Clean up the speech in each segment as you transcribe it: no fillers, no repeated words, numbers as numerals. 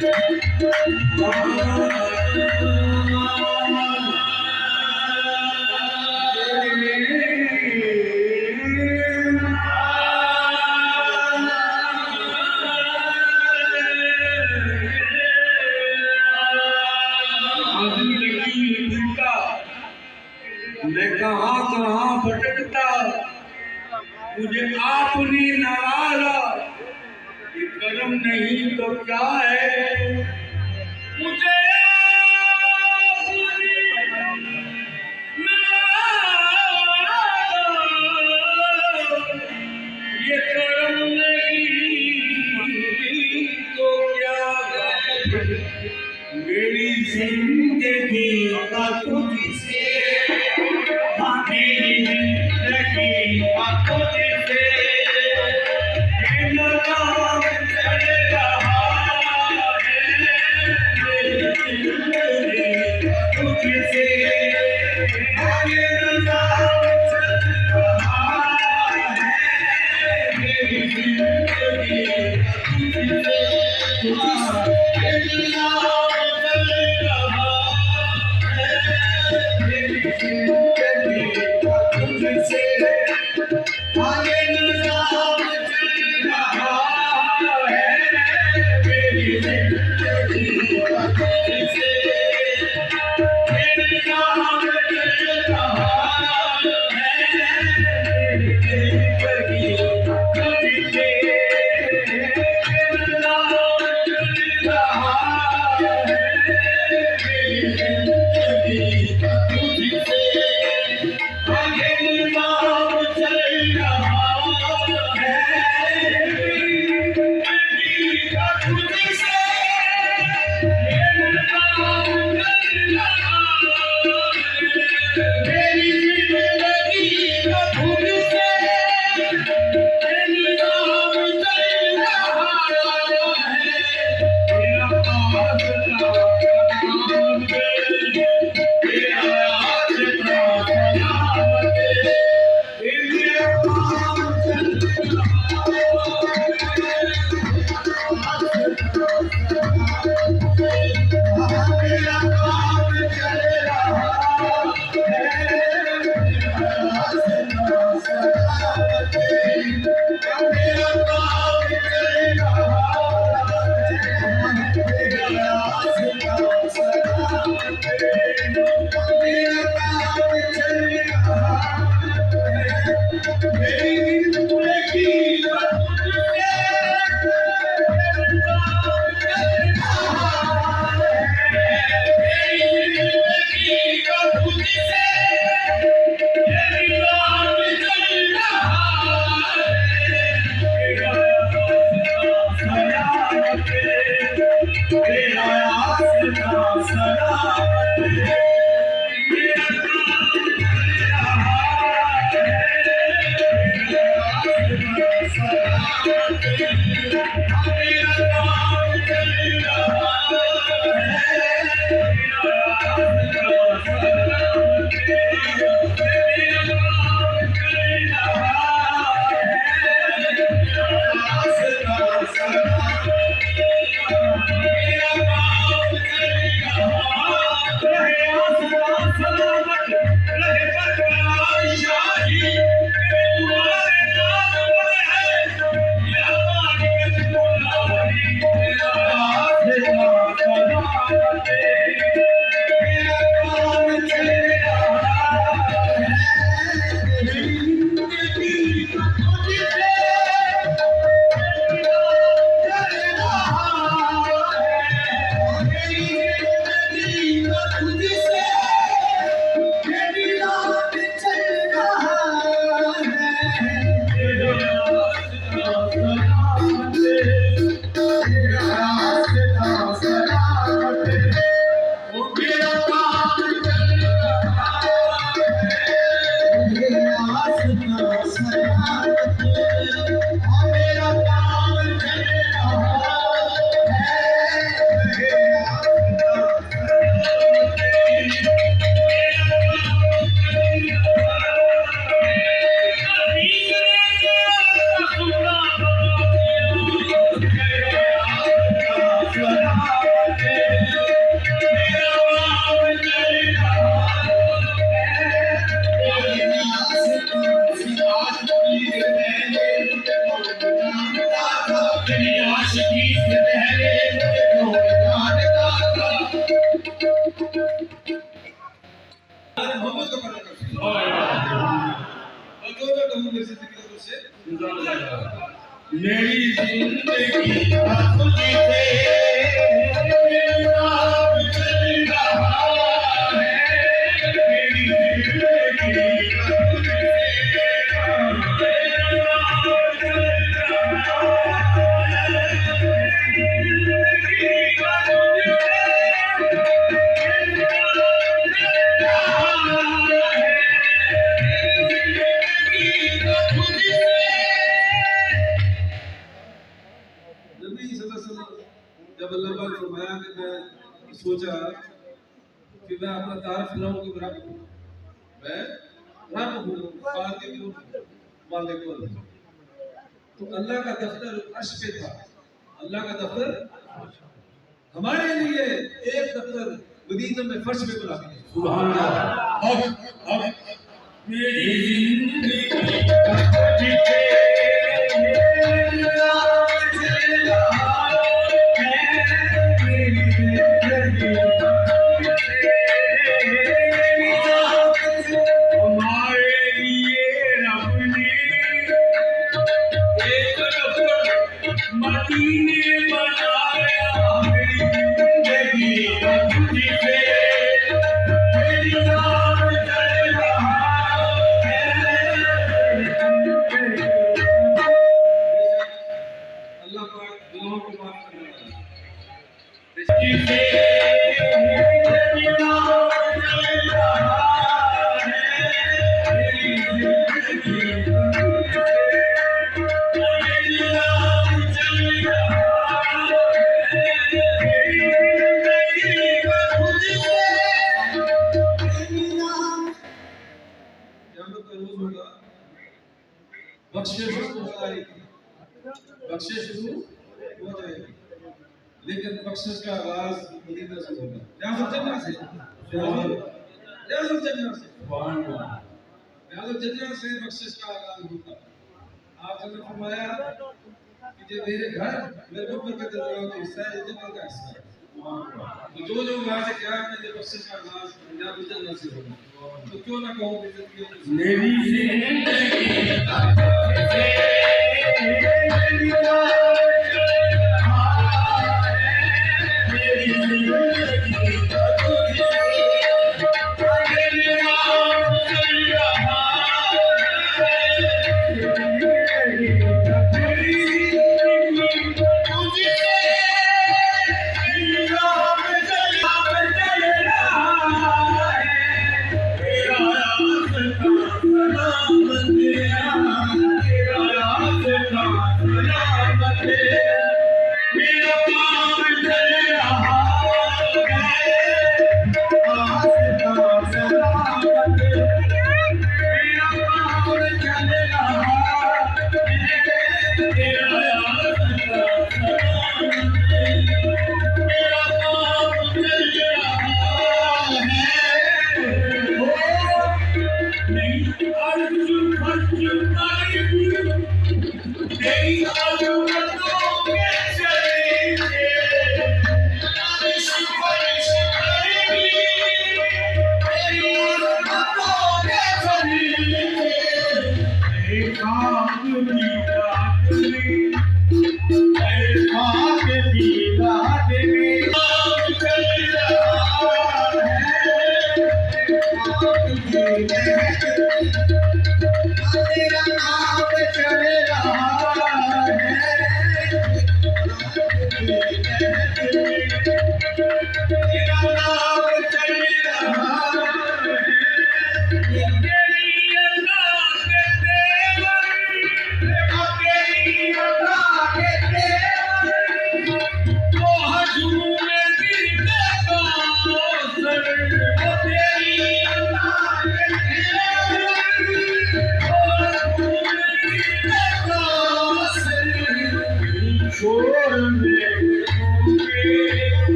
मैं कहाँ कहाँ भटकता, मुझे आपने नवारा, ये कर्म नहीं तो क्या है। मुझे आपने नवारा, ये कर्म नहीं तो क्या है। मेरी जिंदगी का तुझसे, मेरी जिंदगी का तुझसे नाम चल रहा है। मेरी जिंदगी का तुझसे नाम चल रहा है। मेरी जिंदगी का तुझसे मेरी जिंदगी तुझी से नाम चल रहा है मेरी जिंदगी तुझी से नाम चल रहा है मेरी जिंदगी तुझी जब अल्लाह पाक फरमाया कि मैं सोचा कि मैं अपना तारफ लाऊं कि मैं रब हूँ खालिक मालिक तो अल्लाह का दफ्तर अर्श पे था अल्लाह का दफ्तर हमारे लिए एक दफ्तर मदीना में फर्श पे बुला के सुभान अल्लाह अब मेरी जिंदगी तुझसे मदीने बनाया मेरी जिंदगी तुझी से मेरी जान चल रहा है अल्लाह पाक गुनाहों को माफ करने वाला तुझी से मेरी जान चल रहा है मेरी जिंदगी बख्शिश शुरू हो जाएगी लेकिन बख्शिश का आगाज मदीना से होगा रियाज़ुल जन्नह से बख्शिश का आगाज होगा आपने फरमाया कि जो मेरे घर मेरे ऊपर के दरवाजे का हिस्सा है जन्नत का हिस्सा है तो जो वहां से क्या है जो बख्शिश का आगाज रियाज़ुल जन्नह से होगा तो क्यों ना कहूं मेरी जिंदगी मेरा काम चल रहा है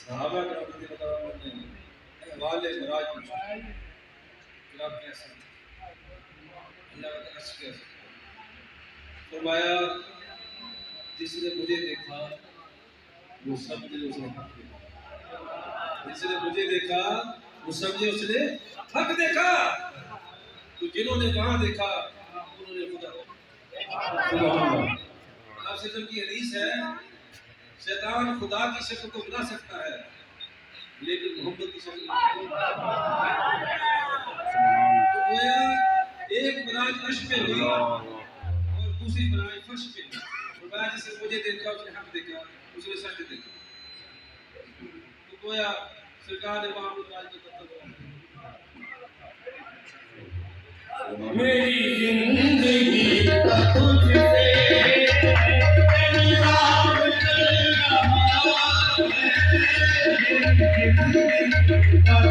सहाबा का रज़ी अल्लाह ने अहवाल मिराज पूछा कि आप कैसे अल्लाह का अर्श कैसे फरमाया जिसने मुझे देखा वो समझे उसने हक देखा, जिसने मुझे देखा वो समझे उसने हक देखा। तो जिन्होंने वहां देखा उन्होंने खुदा आपसे जब की हदीस है शैतान खुदा की शक्ल को बना सकता है लेकिन मोहब्बत की शक्ल तो गोया एक मिराज अर्श पे हुई और दूसरी मिराज फर्श पे हुई। फरमाया जिसने मुझे देखा उसने हक देखा उसने सच देखा। तो गोया सरकार ने वहां मिराज को मेरी जिंदगी का तुझसे इंतज़ार चल रहा है।